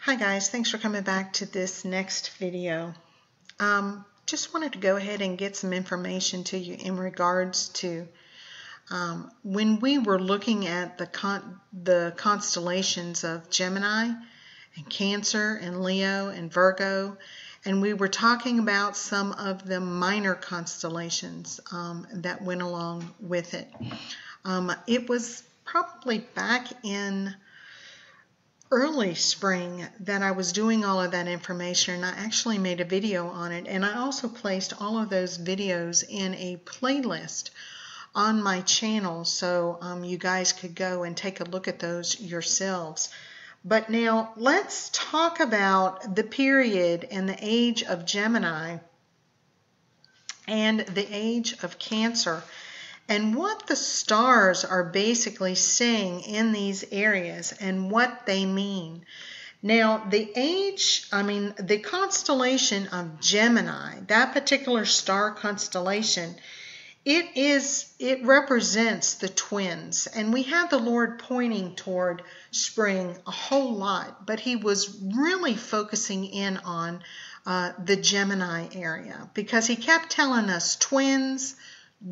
Hi guys, thanks for coming back to this next video. Just wanted to go ahead and get some information to you in regards to when we were looking at the constellations of Gemini and Cancer and Leo and Virgo, and we were talking about some of the minor constellations that went along with it. It was probably back in early spring that I was doing all of that information, and I actually made a video on it, and I also placed all of those videos in a playlist on my channel, so you guys could go and take a look at those yourselves. But now let's talk about the period and the age of Gemini and the age of Cancer, and what the stars are basically saying in these areas and what they mean. Now, the constellation of Gemini, that particular star constellation, it represents the twins. And we have the Lord pointing toward spring a whole lot, but he was really focusing in on the Gemini area because he kept telling us twins,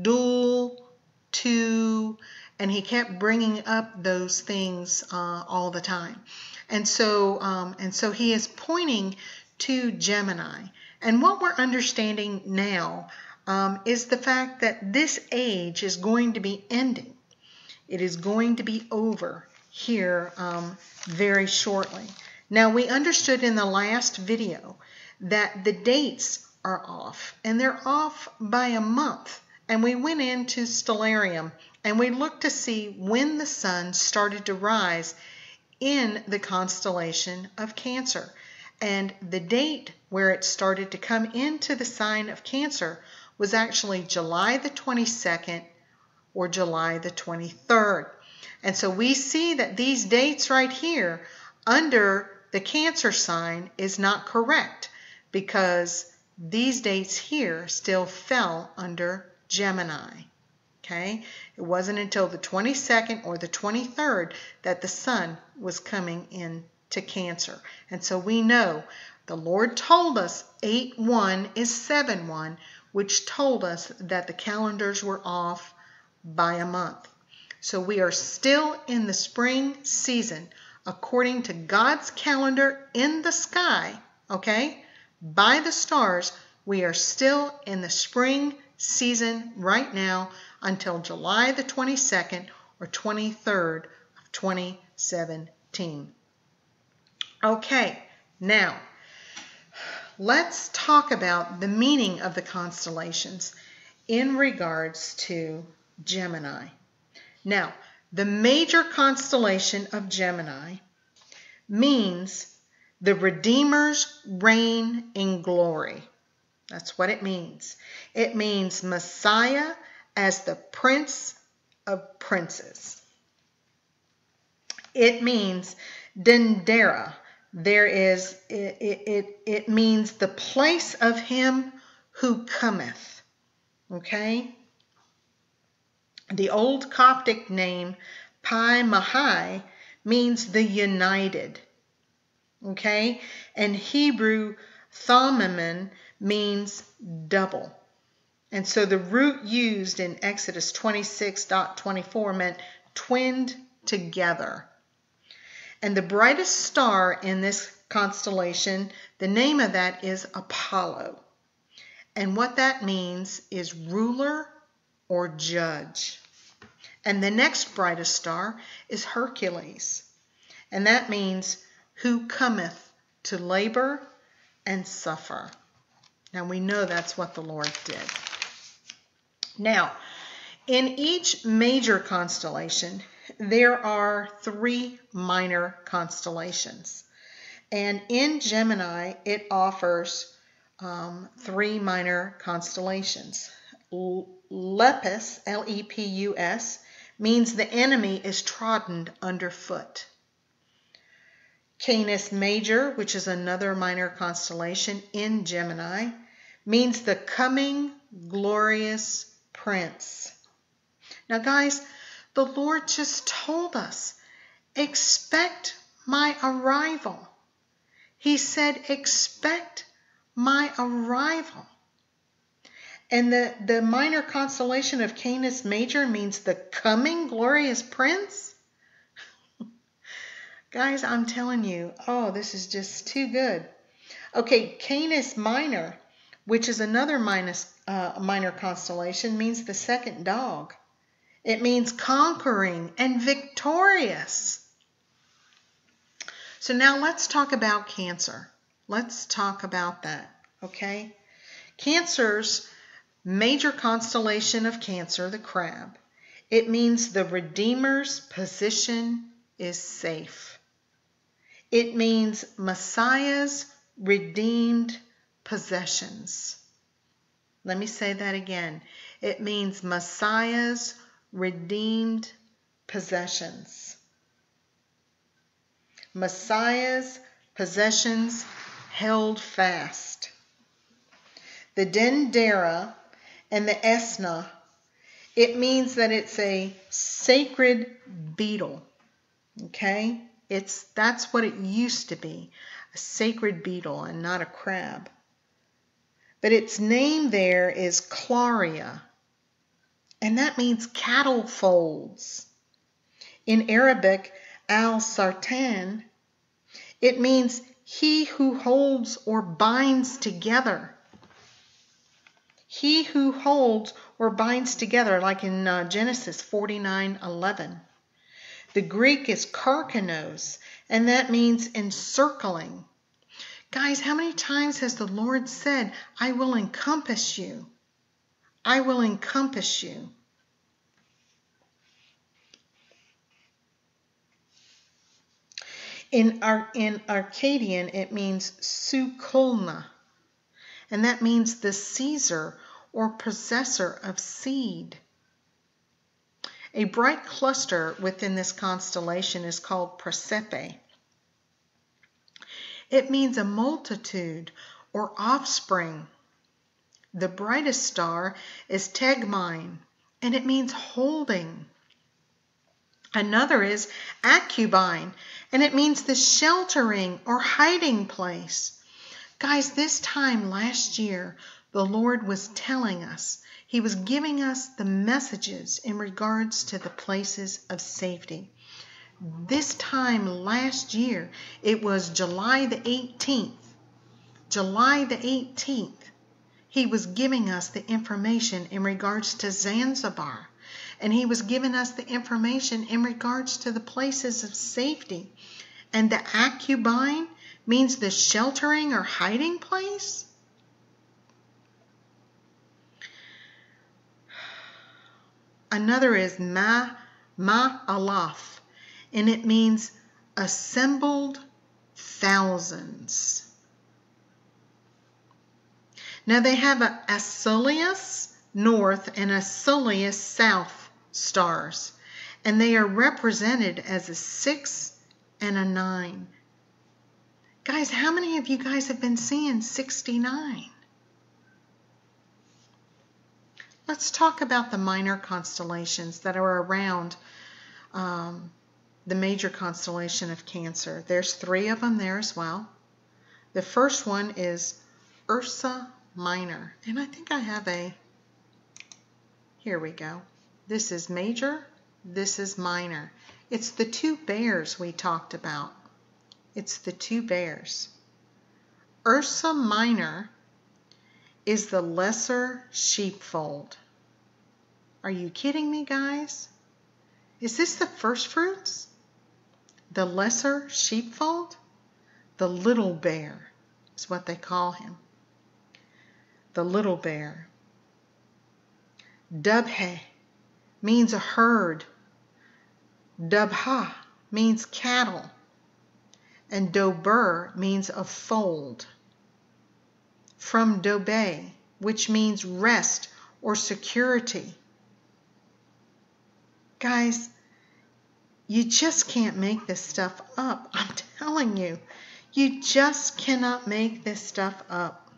dual, two, and he kept bringing up those things all the time. And so he is pointing to Gemini. And what we're understanding now is the fact that this age is going to be ending. It is going to be over here very shortly. Now, we understood in the last video that the dates are off, and they're off by a month. And we went into Stellarium and we looked to see when the sun started to rise in the constellation of Cancer. And the date where it started to come into the sign of Cancer was actually July the 22nd or July the 23rd. And so we see that these dates right here under the Cancer sign is not correct because these dates here still fell under Gemini. Okay, it wasn't until the 22nd or the 23rd that the sun was coming into Cancer. And so we know the Lord told us 8-1 is 7-1, which told us that the calendars were off by a month. So we are still in the spring season according to God's calendar in the sky, okay, by the stars. We are still in the spring season right now until July the 22nd or 23rd of 2017. Okay, now let's talk about the meaning of the constellations in regards to Gemini. Now, the major constellation of Gemini means the Redeemer's reign in glory. That's what it means. It means Messiah as the Prince of Princes. It means Dendera. It means the place of him who cometh. Okay? The old Coptic name Pi Mahai means the united. Okay? And Hebrew Thamamin means double. And so the root used in Exodus 26:24 meant twinned together. And the brightest star in this constellation, the name of that is Apollo. And what that means is ruler or judge. And the next brightest star is Hercules. And that means who cometh to labor and suffer. Now we know that's what the Lord did. Now, in each major constellation, there are 3 minor constellations. And in Gemini, it offers 3 minor constellations. Lepus, L-E-P-U-S, means the enemy is trodden underfoot. Canis Major, which is another minor constellation in Gemini, means the coming glorious Prince. Now guys, the Lord just told us, expect my arrival. He said, expect my arrival. And the minor constellation of Canis Major means the coming glorious prince. Guys, I'm telling you, oh, this is just too good. Okay, Canis Minor, which is another minor constellation, means the second dog. It means conquering and victorious. So now let's talk about Cancer. Let's talk about that, okay? Cancer's major constellation of Cancer, the crab, it means the Redeemer's position is safe. It means Messiah's redeemed possessions. Let me say that again. It means Messiah's redeemed possessions. Messiah's possessions held fast. The Dendera and the Esna, it means that it's a sacred beetle. Okay? That's what it used to be, a sacred beetle and not a crab. But its name there is Claria, and that means cattle folds. In Arabic, al-sartan, it means he who holds or binds together. He who holds or binds together, like in Genesis 49:11. The Greek is karkanos, and that means encircling. Guys, how many times has the Lord said, I will encompass you? I will encompass you. In Arcadian, it means sukulna, and that means the Caesar or possessor of seed. A bright cluster within this constellation is called Prasepe. It means a multitude or offspring. The brightest star is Tegmine, and it means holding. Another is Acubine, and it means the sheltering or hiding place. Guys, this time last year, the Lord was telling us, He was giving us the messages in regards to the places of safety. This time last year, it was July the 18th. July the 18th, He was giving us the information in regards to Zanzibar. And He was giving us the information in regards to the places of safety. And the Acubine means the sheltering or hiding place. Another is Ma'alaf, and it means assembled thousands. Now they have a Asilius north and Asilius south stars, and they are represented as a 6 and a 9. Guys, how many of you guys have been seeing 69? Let's talk about the minor constellations that are around the major constellation of Cancer. There's 3 of them there as well. The first one is Ursa Minor, and I think I have here we go. This is major, this is minor. It's the 2 bears we talked about. It's the 2 bears. Ursa Minor is the lesser sheepfold. Are you kidding me, guys? Is this the first fruits? The lesser sheepfold? The little bear is what they call him. The little bear. Dubhe means a herd. Dubha means cattle. And Dober means a fold. From Dobe, which means rest or security. Guys, you just can't make this stuff up. I'm telling you, you just cannot make this stuff up.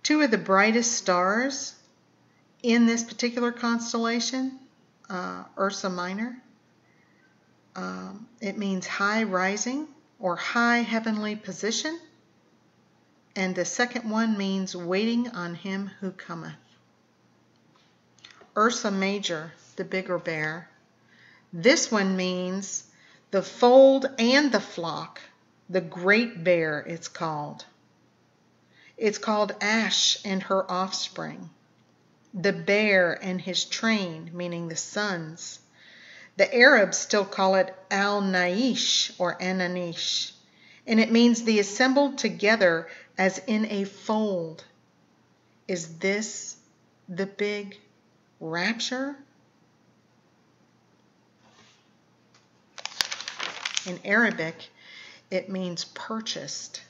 2 of the brightest stars in this particular constellation, Ursa Minor, it means high rising or high heavenly position. And the second one means waiting on him who cometh. Ursa Major, the bigger bear. This one means the fold and the flock. The great bear, it's called. It's called Ash and her offspring. The bear and his train, meaning the sons. The Arabs still call it Al-Naish or Ananish, and it means the assembled together as in a fold. Is this the big rapture? In Arabic, it means purchased.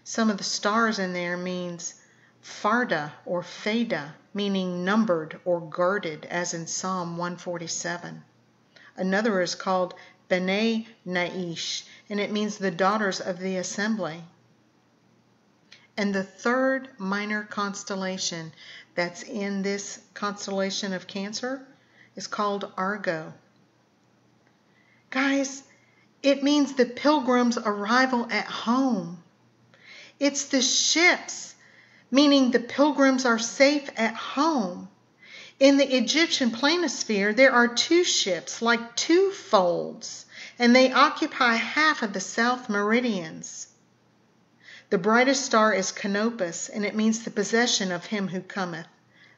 Some of the stars in there means Farda or Feda, meaning numbered or guarded, as in Psalm 147. Another is called B'nai Naish, and it means the daughters of the assembly. And the third minor constellation that's in this constellation of Cancer is called Argo. Guys, it means the pilgrim's arrival at home. It's the ships, meaning the pilgrims are safe at home. In the Egyptian planisphere, there are two ships, like two folds, and they occupy half of the south meridians. The brightest star is Canopus, and it means the possession of him who cometh.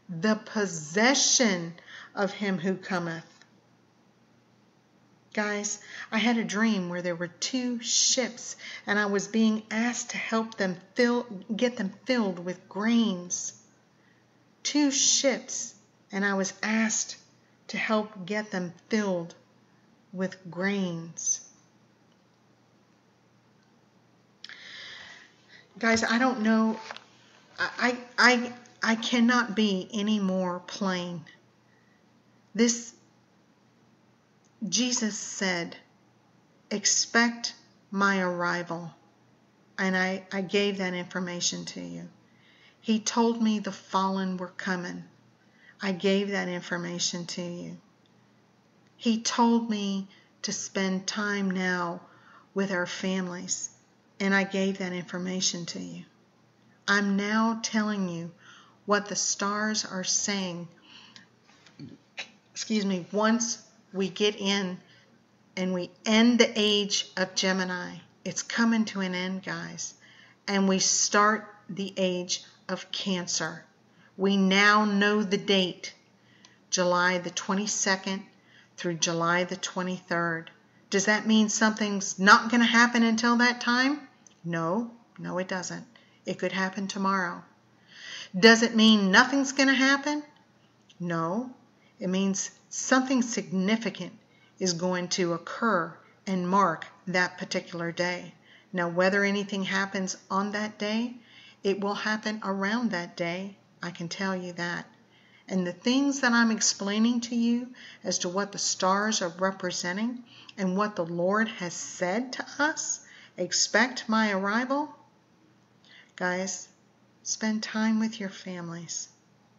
The possession of him who cometh. Guys, I had a dream where there were two ships, and I was being asked to help them get them filled with grains. Two ships, and I was asked to help get them filled with grains. Guys, I don't know. I cannot be any more plain. Jesus said, expect my arrival. And I gave that information to you. He told me the fallen were coming. I gave that information to you. He told me to spend time now with our families. And I gave that information to you. I'm now telling you what the stars are saying. Once we get in and we end the age of Gemini. It's coming to an end, guys. And we start the age of Cancer. We now know the date, July the 22nd through July the 23rd. Does that mean something's not going to happen until that time? No, it doesn't. It could happen tomorrow. Does it mean nothing's going to happen? No, it means something significant is going to occur and mark that particular day. Now, whether anything happens on that day, it will happen around that day. I can tell you that. And the things that I'm explaining to you as to what the stars are representing and what the Lord has said to us, expect my arrival. Guys, spend time with your families.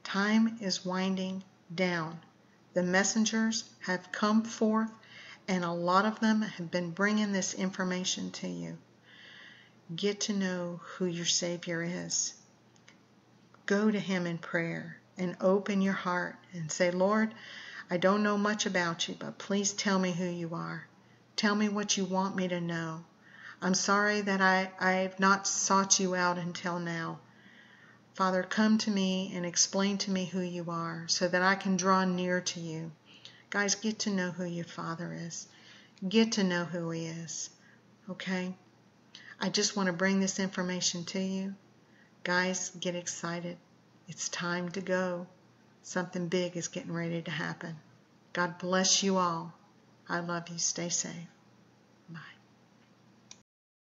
Time is winding down. The messengers have come forth, and a lot of them have been bringing this information to you. Get to know who your Savior is. Go to him in prayer and open your heart and say, Lord, I don't know much about you, but please tell me who you are. Tell me what you want me to know. I'm sorry that I've not sought you out until now. Father, come to me and explain to me who you are so that I can draw near to you. Guys, get to know who your Father is. Get to know who he is. Okay? I just want to bring this information to you. Guys, get excited. It's time to go. Something big is getting ready to happen. God bless you all. I love you. Stay safe.